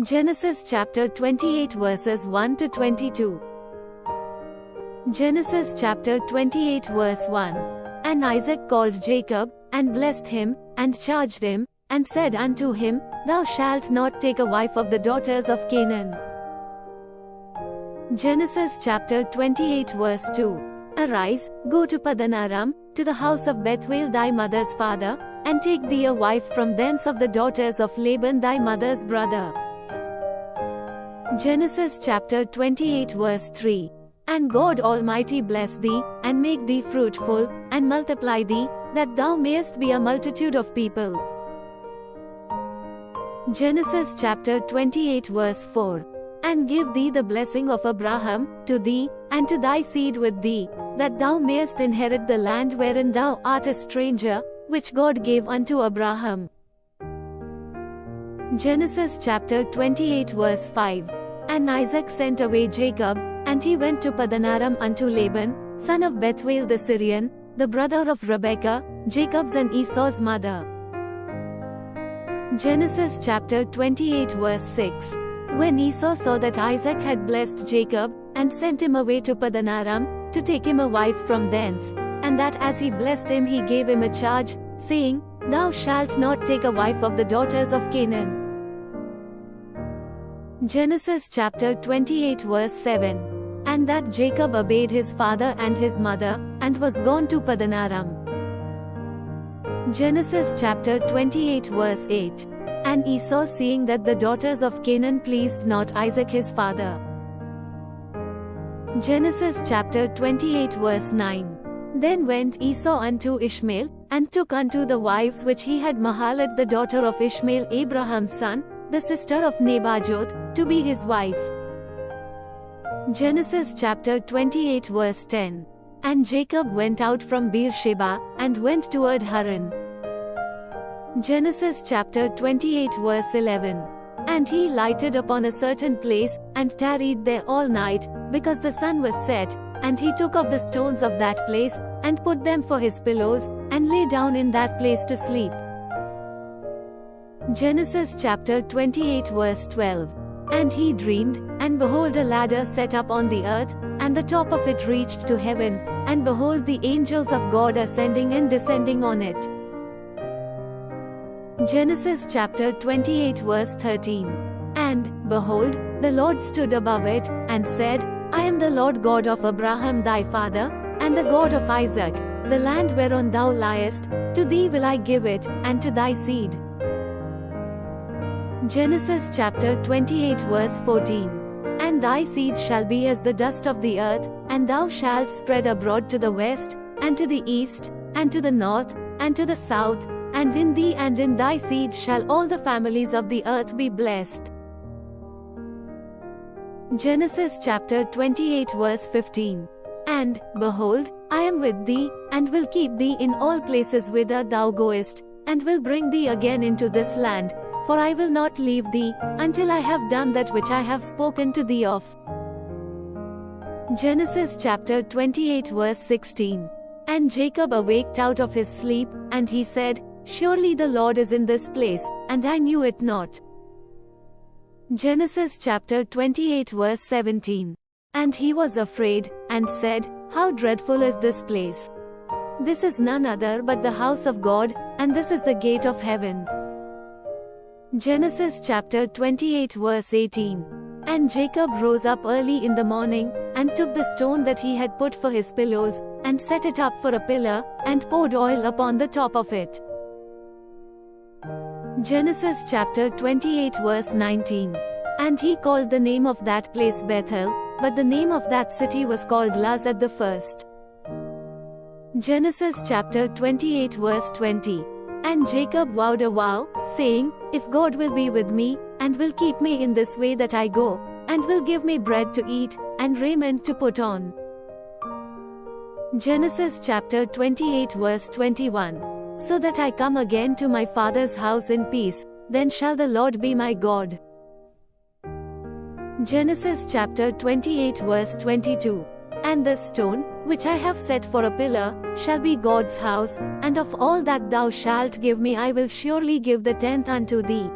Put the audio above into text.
Genesis chapter 28 verses 1 to 22. Genesis chapter 28 verse 1. And Isaac called Jacob, and blessed him, and charged him, and said unto him, Thou shalt not take a wife of the daughters of Canaan. Genesis chapter 28 verse 2. Arise, go to Paddan Aram, to the house of Bethuel thy mother's father, and take thee a wife from thence of the daughters of Laban thy mother's brother. Genesis chapter 28 verse 3. And God Almighty bless thee, and make thee fruitful, and multiply thee, that thou mayest be a multitude of people. Genesis chapter 28 verse 4. And give thee the blessing of Abraham, to thee, and to thy seed with thee, that thou mayest inherit the land wherein thou art a stranger, which God gave unto Abraham. Genesis chapter 28 verse 5. And Isaac sent away Jacob, and he went to Paddan Aram unto Laban, son of Bethuel the Syrian, the brother of Rebekah, Jacob's and Esau's mother. Genesis chapter 28 verse 6. When Esau saw that Isaac had blessed Jacob, and sent him away to Paddan Aram, to take him a wife from thence, and that as he blessed him he gave him a charge, saying, Thou shalt not take a wife of the daughters of Canaan. Genesis chapter 28 verse 7. And that Jacob obeyed his father and his mother, and was gone to Paddan Aram. Genesis chapter 28 verse 8. And Esau, seeing that the daughters of Canaan pleased not Isaac his father. Genesis chapter 28 verse 9. Then went Esau unto Ishmael, and took unto the wives which he had Mahalat the daughter of Ishmael Abraham's son, the sister of Nebajoth, to be his wife. Genesis chapter 28 verse 10. And Jacob went out from Beersheba, and went toward Haran. Genesis chapter 28 verse 11. And he lighted upon a certain place, and tarried there all night, because the sun was set, and he took of the stones of that place, and put them for his pillows, and lay down in that place to sleep. Genesis chapter 28 verse 12. And he dreamed, and behold a ladder set up on the earth, and the top of it reached to heaven, and behold the angels of God ascending and descending on it. Genesis chapter 28 verse 13. And, behold, the Lord stood above it, and said, I am the Lord God of Abraham thy father, and the God of Isaac. The land whereon thou liest, to thee will I give it, and to thy seed. Genesis chapter 28 verse 14. And thy seed shall be as the dust of the earth, and thou shalt spread abroad to the west, and to the east, and to the north, and to the south, and in thee and in thy seed shall all the families of the earth be blessed. Genesis chapter 28 verse 15. And, behold, I am with thee, and will keep thee in all places whither thou goest, and will bring thee again into this land, for I will not leave thee, until I have done that which I have spoken to thee of. Genesis chapter 28 verse 16. And Jacob awaked out of his sleep, and he said, Surely the Lord is in this place, and I knew it not. Genesis chapter 28 verse 17. And he was afraid, and said, How dreadful is this place! This is none other but the house of God, and this is the gate of heaven. Genesis chapter 28 verse 18. And Jacob rose up early in the morning, and took the stone that he had put for his pillows, and set it up for a pillar, and poured oil upon the top of it. Genesis chapter 28 verse 19. And he called the name of that place Bethel, but the name of that city was called Luz at the first. Genesis chapter 28 verse 20. And Jacob vowed a vow, saying, If God will be with me, and will keep me in this way that I go, and will give me bread to eat, and raiment to put on. Genesis chapter 28 verse 21. So that I come again to my father's house in peace, then shall the Lord be my God. Genesis chapter 28 verse 22. And this stone, which I have set for a pillar, shall be God's house, and of all that thou shalt give me I will surely give the tenth unto thee.